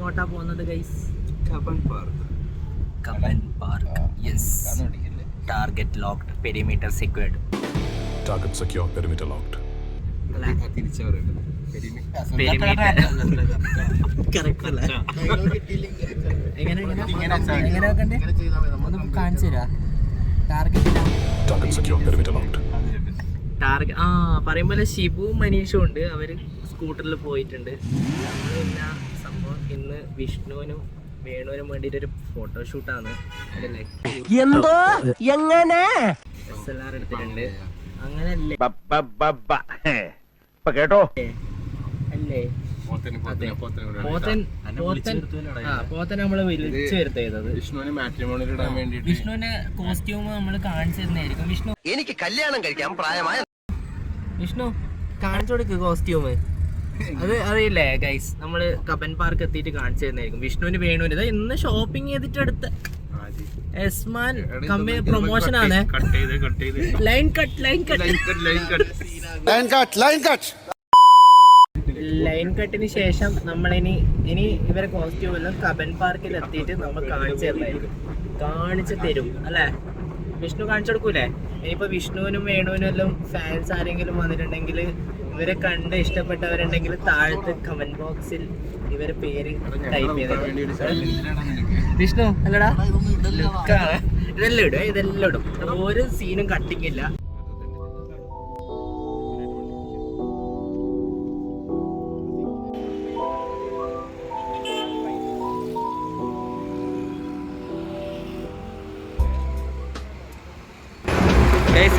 എങ്ങോട്ടാ പോകുന്നത് guys? Cubbon Park. Cubbon Park. Yes. Target locked, perimeter secured. Target secure, perimeter locked. തിരിച്ചു പറയുന്നത് പറയുമ്പോലെ ഷിബുവും മനീഷും ഉണ്ട്. അവര് സ്കൂട്ടറിൽ പോയിട്ടുണ്ട്. പിന്നെ സംഭവം ഇന്ന് വിഷ്ണുവിനും വേണുവിനും വേണ്ടിട്ടൊരു ഫോട്ടോഷൂട്ടാണ്. അതല്ലേ എന്തോ എങ്ങനെ SLR എടുത്തിട്ടുണ്ട്. അങ്ങനല്ലേ കേട്ടോ അല്ലേ? പോത്തൻ നമ്മള് വിളിച്ചു വരുത്തിയത്. വിഷ്ണുവിന്റെ കോസ്റ്റ്യൂം നമ്മള് കാണിച്ചു തരുന്നതായിരിക്കും. വിഷ്ണു, എനിക്ക് കല്യാണം കഴിക്കാൻ പ്രായമായ വിഷ്ണു കാണിച്ചു കൊടുക്ക് കോസ്റ്റ്യൂം. അത് അറിയില്ലേ ഗൈസ്, നമ്മള് കബൻ പാർക്ക് എത്തിയിട്ട് കാണിച്ചു തരുന്നതായിരിക്കും. വിഷ്ണുവിന് വേണുവിന് ഇന്ന് ഷോപ്പിംഗ് ചെയ്തിട്ട് അടുത്ത എസ്മാൻ കമ്പനി പ്രൊമോഷൻ ആണ്. ലൈൻ കട്ടിന് ശേഷം നമ്മളിനി ഇവരെ കോസ്റ്റ്യൂം എല്ലാം കബൻ പാർക്കിൽ എത്തിയിട്ട് നമ്മൾ കാണിച്ചു തരും അല്ലെ? വിഷ്ണു കാണിച്ചു കൊടുക്കൂലേ? ഇനിയിപ്പോ വിഷ്ണുവിനും വേണുവിനും എല്ലാം ഫാൻസ് ആരെങ്കിലും വന്നിട്ടുണ്ടെങ്കിൽ, ഇവരെ കണ്ട് ഇഷ്ടപ്പെട്ടവരുണ്ടെങ്കിൽ താഴത്ത് കമന്റ് ബോക്സിൽ ഇവരെ പേര് ടൈപ്പ് ചെയ്ത്. വിഷ്ണു അല്ലടാ, ഇതെല്ലാം ഇടും. ഒരു സീനും കട്ടിങ് ഇല്ല.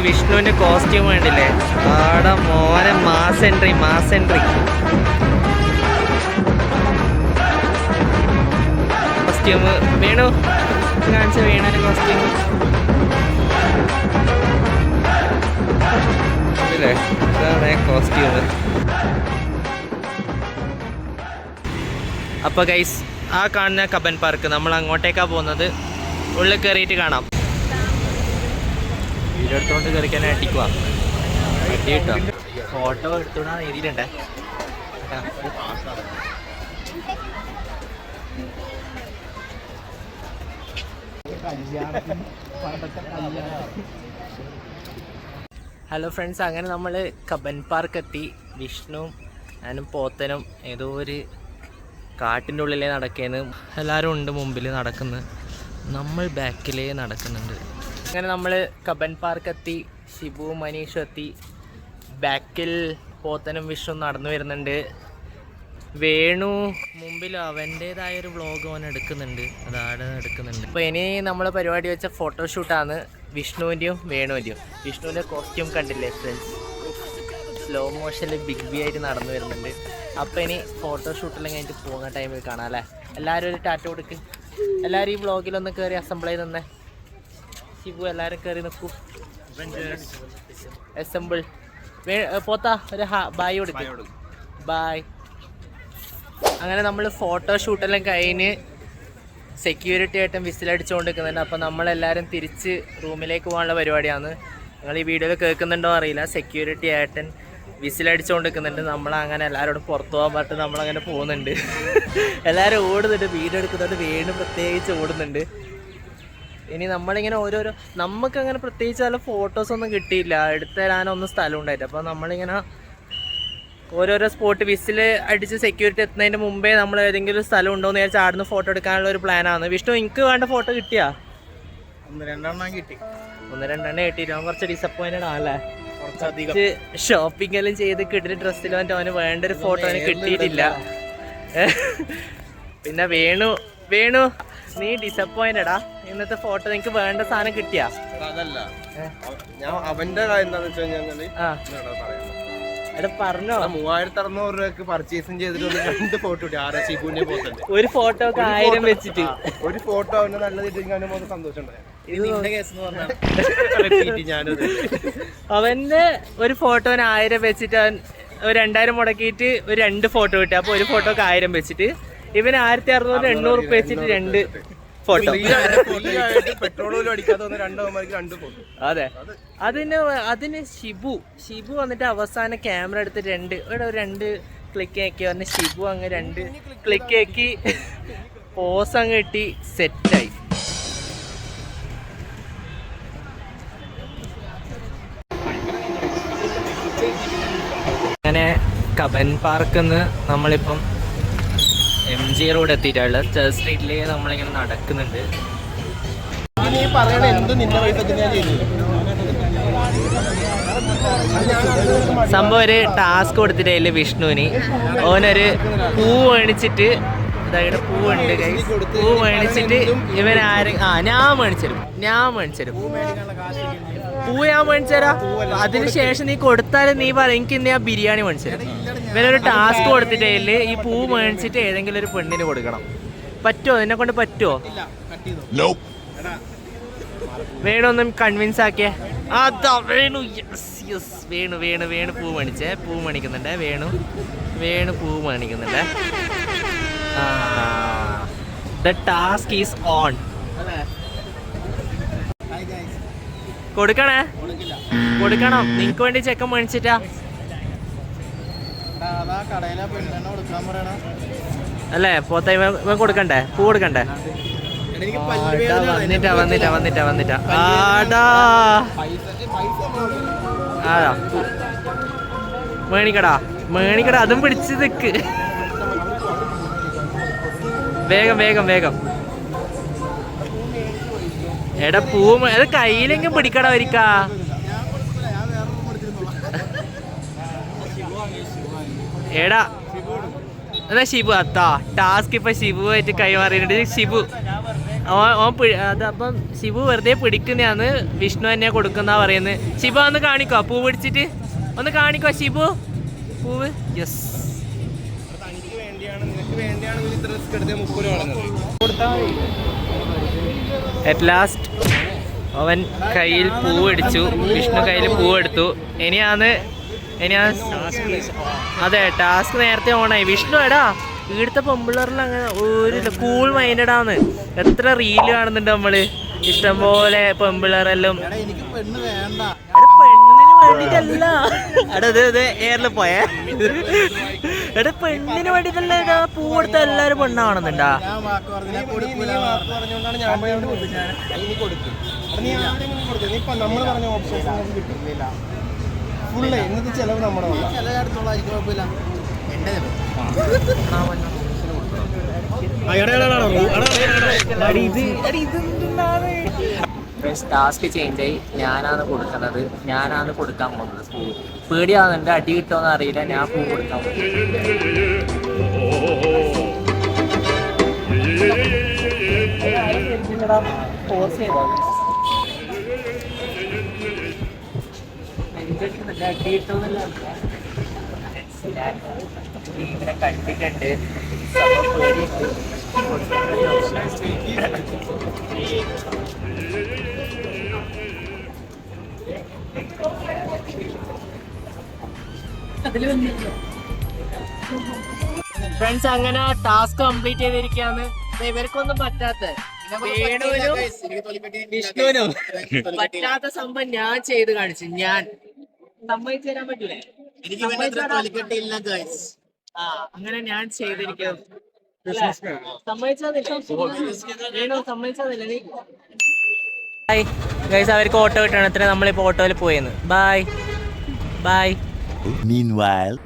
വിഷ്ണുവിന്റെ കോസ്റ്റ്യൂം വേണ്ടില്ലേ? ആടെ മോനെ മാസ് എൻട്രി കോസ്റ്റ്യൂം വേണു കാണിച്ച വേണു കോസ്റ്റ്യൂം ഇല്ലേ? ഇതാണ് കോസ്റ്റ്യൂം. അപ്പൊ ഗൈസ്, ആ കാണുന്ന കബൻ പാർക്ക് നമ്മൾ അങ്ങോട്ടേക്കാ പോകുന്നത്. ഉള്ളിൽ കയറിയിട്ട് കാണാം. വീഡിയോ എടുത്തോണ്ട് കയറിക്കാൻ അടിക്കുക അടി കിട്ടോ. ഫോട്ടോ എടുത്തോണ്ടാ എഴുതിയിട്ടുണ്ടേ. ഹലോ ഫ്രണ്ട്സ്, അങ്ങനെ നമ്മൾ കബൻ പാർക്ക് എത്തി. വിഷ്ണുവും ഞാനും പോത്തനും ഏതോ ഒരു കാട്ടിൻ്റെ ഉള്ളിലേ നടക്കുന്നു. എല്ലാവരും ഉണ്ട് മുമ്പിൽ നടക്കുന്നു, നമ്മൾ ബാക്കിലേ നടക്കുന്നുണ്ട്. അങ്ങനെ നമ്മൾ കബൻ പാർക്ക് എത്തി. ഷിബുവും മനീഷും എത്തി. ബാക്കിൽ പോത്തനും വിഷ്ണുവും നടന്നു വരുന്നുണ്ട്. വേണു മുമ്പിൽ അവൻ്റേതായൊരു വ്ളോഗ് അവൻ എടുക്കുന്നുണ്ട്. അതാണ് എടുക്കുന്നുണ്ട്. അപ്പോൾ ഇനി നമ്മൾ പരിപാടി വെച്ച ഫോട്ടോഷൂട്ടാണ് വിഷ്ണുവിൻ്റെയും വേണുവിൻ്റെയും. വിഷ്ണുവിൻ്റെ കോസ്റ്റ്യൂം കണ്ടില്ലേ ഫ്രണ്ട്സ്? സ്ലോ മോഷനിൽ ബിഗ് ബി ആയിട്ട് നടന്നു വരുന്നുണ്ട്. അപ്പോൾ ഇനി ഫോട്ടോഷൂട്ടെല്ലാം കഴിഞ്ഞിട്ട് പോകുന്ന ടൈമിൽ കാണാം അല്ലേ? എല്ലാവരും ഒരു ടാറ്റ കൊടുക്ക്. എല്ലാവരും ഈ വ്ളോഗിലൊന്ന് കയറി അസംബിൾ ചെയ്ത് തന്നെ. ഷിബു എല്ലാവരും കയറി നിൽക്കൂ. അസംബിൾ. പോത്താ ഒരു ബായ് കൊടുക്കും. ബായ്. അങ്ങനെ നമ്മൾ ഫോട്ടോഷൂട്ടെല്ലാം കഴിഞ്ഞ് സെക്യൂരിറ്റി ആയിട്ടും വിസിലടിച്ചുകൊണ്ടിരിക്കുന്നുണ്ട്. അപ്പോൾ നമ്മളെല്ലാവരും തിരിച്ച് റൂമിലേക്ക് പോകാനുള്ള പരിപാടിയാണ്. നിങ്ങൾ ഈ വീഡിയോയിൽ കേൾക്കുന്നുണ്ടോ അറിയില്ല. സെക്യൂരിറ്റി ആയിട്ടും വിസിലടിച്ചുകൊണ്ടിരിക്കുന്നുണ്ട്. നമ്മളങ്ങനെ എല്ലാവരോടും പുറത്തു പോകാൻ പറ്റും. നമ്മളങ്ങനെ പോകുന്നുണ്ട്. എല്ലാവരും ഓടുന്നുണ്ട്. വീഡിയോ എടുക്കുന്നുണ്ട്. വീണ്ടും പ്രത്യേകിച്ച് ഓടുന്നുണ്ട്. ഇനി നമ്മളിങ്ങനെ ഓരോരോ, നമുക്കങ്ങനെ പ്രത്യേകിച്ച് നല്ല ഫോട്ടോസൊന്നും കിട്ടിയില്ല. എടുത്തു തരാനൊന്നും സ്ഥലം ഉണ്ടായിട്ട്. അപ്പോൾ നമ്മളിങ്ങനെ ഓരോരോ സ്പോട്ട് വിസിൽ അടിച്ച് സെക്യൂരിറ്റി എത്തുന്നതിൻ്റെ മുമ്പേ നമ്മൾ ഏതെങ്കിലും സ്ഥലം ഉണ്ടോ എന്ന് വിചാരിച്ചാൽ ആടുന്ന് ഫോട്ടോ എടുക്കാനുള്ള ഒരു പ്ലാനാണ്. വിഷ്ണു, എനിക്ക് വേണ്ട ഫോട്ടോ കിട്ടിയാ? ഒന്ന് രണ്ടെണ്ണം കിട്ടി. അവൻ കുറച്ച് ഡിസപ്പോയിൻറ്റഡ് ആണല്ലേ? കുറച്ച് ഷോപ്പിംഗ് എല്ലാം ചെയ്ത് കിട്ടിയ ഡ്രസ്സിൽ വന്നിട്ട് അവന് വേണ്ട ഒരു ഫോട്ടോ അവന് കിട്ടിയിട്ടില്ല. പിന്നെ വേണു നീ ഡിസപ്പോയിന്റഡാ? ഇന്നത്തെ ഫോട്ടോ നിനക്ക് വേണ്ട സാധനം കിട്ടിയാ? അതല്ല, ഞാൻ അവന്റെ എന്താന്ന് വെച്ച് കഴിഞ്ഞാൽ എടാ പറഞ്ഞോ. 3600 രൂപക്ക് പർച്ചേസും ചെയ്തിട്ട് 2 ഫോട്ടോ കിട്ടി. ഷിബുവിന്റെ പോത്തന്റെ ഒരു ഫോട്ടോ 1000 വെച്ചിട്ട് ഒരു ഫോട്ടോ അവന് നല്ലതായിട്ട് സന്തോഷം ഉണ്ടായി. അവന്റെ ഒരു ഫോട്ടോന് 1000 വെച്ചിട്ട് അവൻ ഒരു 2000 മുടക്കിയിട്ട് ഒരു 2 ഫോട്ടോ കിട്ടി. അപ്പൊ ഒരു ഫോട്ടോക്ക് 1000 വെച്ചിട്ട് ഇവന് 1600 800 വെച്ചിട്ട് 2 ഫോട്ടോ. പെട്രോൾ പോലും അടിക്കാതെ 2 ഫോട്ടോ. അതെ, അതിന് ഷിബു വന്നിട്ട് അവസാനം ക്യാമറ എടുത്ത് 2 ക്ലിക്ക് ആക്കി പറഞ്ഞ് ഷിബു അങ്ങ് 2 ക്ലിക്ക് ആക്കി പോസ് അങ്ങ് കിട്ടി, സെറ്റായി. അങ്ങനെ കബൻ പാർക്കിൽ നിന്ന് നമ്മളിപ്പം MG റോഡ് എത്തിയിട്ടുള്ള ചർച്ച് സ്ട്രീറ്റിൽ നമ്മളിങ്ങനെ നടക്കുന്നുണ്ട്. നീ പറയണ എന്ത് നിന്റെ വൈദ്യത്തിന് ഞാൻ ചെയ്തു. സംഭവം ഒരു ടാസ്ക് കൊടുത്തിട്ടില്ല വിഷ്ണുവിന്. ഓനൊരു പൂ മേടിച്ചിട്ട്, അതായത് പൂവുണ്ട് ഗൈസ്, പൂ മേടിച്ചിട്ട് ഇവൻ ഞാൻ മേടിച്ചരും പൂ ഞാൻ മേടിച്ചരാ. അതിനുശേഷം നീ കൊടുത്താലും നീ പറ എനിക്ക് ഇന്ന് ഞാൻ ബിരിയാണി മേടിച്ചരും. ഇവനൊരു ടാസ്ക് കൊടുത്തിട്ടില്ല, ഈ പൂ മേടിച്ചിട്ട് ഏതെങ്കിലും ഒരു പെണ്ണിന് കൊടുക്കണം. പറ്റുമോ? നിന്നെ കൊണ്ട് പറ്റുമോ? വേണൊന്നും കൺവിൻസ് ആക്കിയേ. അതാ വേണു, യെസ് വേണു പൂ മേടിച്ചേ. പൂ മേടിക്കുന്നുണ്ട് വേണു പൂ മേടിക്കുന്നുണ്ട്. The task is on. കൊടുക്കണം. നിങ്ങക്ക് വേണ്ടി ചെക്കൻ മേടിച്ചിട്ടാ അല്ലേ? പോത്ത കൊടുക്കണ്ടേ? പൂ കൊടുക്കണ്ടേ? വന്നിട്ടാ ആടാ മേണിക്കടാ അതും പിടിച്ച് നിക്ക്. വേഗം എടാ പൂ അത് കയ്യിലെങ്കിലും പിടിക്കടാ വരിക്കാ. എടാ എന്നാ ഷിബു അത്താ ടാസ്ക് ഇപ്പൊ ഷിബുവായിട്ട് കൈമാറിയിട്ടുണ്ട്. ഷിബു അതപ്പം ഷിബു വെറുതെ പിടിക്കുന്നതാന്ന് വിഷ്ണു തന്നെ കൊടുക്കുന്ന പറയുന്നത്. ഷിബു ഒന്ന് കാണിക്കോ പൂ പിടിച്ചിട്ട്? ഒന്ന് കാണിക്കോ ഷിബു പൂവ്. യെസ്, അറ്റ് ലാസ്റ്റ് അവൻ കയ്യിൽ പൂവ് അടിച്ചു. വിഷ്ണു കയ്യിൽ പൂവ് എടുത്തു. ഇനിയാണ് അതെ ടാസ്ക് നേരത്തെ ഓണായി. വിഷ്ണു എടാ ഇവിടുത്തെ പെമ്പിള്ളറിൽ അങ്ങനെ ഒരു കൂൾ മൈൻഡാന്ന്. എത്ര റീല് കാണുന്നുണ്ട് നമ്മള്, ഇഷ്ടംപോലെ പെമ്പിള്ളറെല്ലാം. പെണ്ണിന് വേണ്ടിട്ടല്ല എയറിൽ പോയേ. എടാ പെണ്ണിന് വേണ്ടിട്ടല്ല പൂ കൊടുത്ത എല്ലാരും പെണ്ണാണെന്നുണ്ടാ. ഇന്നത്തെ ചെലവ് നമ്മുടെ ടാസ്ക് ചേഞ്ച് ആയി. ഞാനാണ് കൊടുക്കുന്നത്, ഞാനാണ് കൊടുക്കാൻ പോകുന്നത് പൂ. പേടിയാവുന്നുണ്ട്, അടി കിട്ടുമെന്ന് അറിയില്ല. ഞാൻ പൂ കൊടുക്കാൻ പോകും. ഇങ്ങനെ കണ്ടിട്ടുണ്ട്. ഫ്രണ്ട്സ് അങ്ങനെ ടാസ്ക് കംപ്ലീറ്റ് ചെയ്തിരിക്കാന്ന്. ഇവർക്കൊന്നും പറ്റാത്ത വിഷ്ണുവിനും പറ്റാത്ത സംഭവം ഞാൻ ചെയ്ത് കാണിച്ചു. ഞാൻ സമ്മതിച്ചു തരാൻ പറ്റൂലേ? അങ്ങനെ ഞാൻ ചെയ്തിരിക്കും. ഗൈസ് അവർക്ക് ഓട്ടോ കിട്ടണം. എത്ര നമ്മളിപ്പോ ഓട്ടോയിൽ പോയെന്ന്. ബൈ. Meanwhile,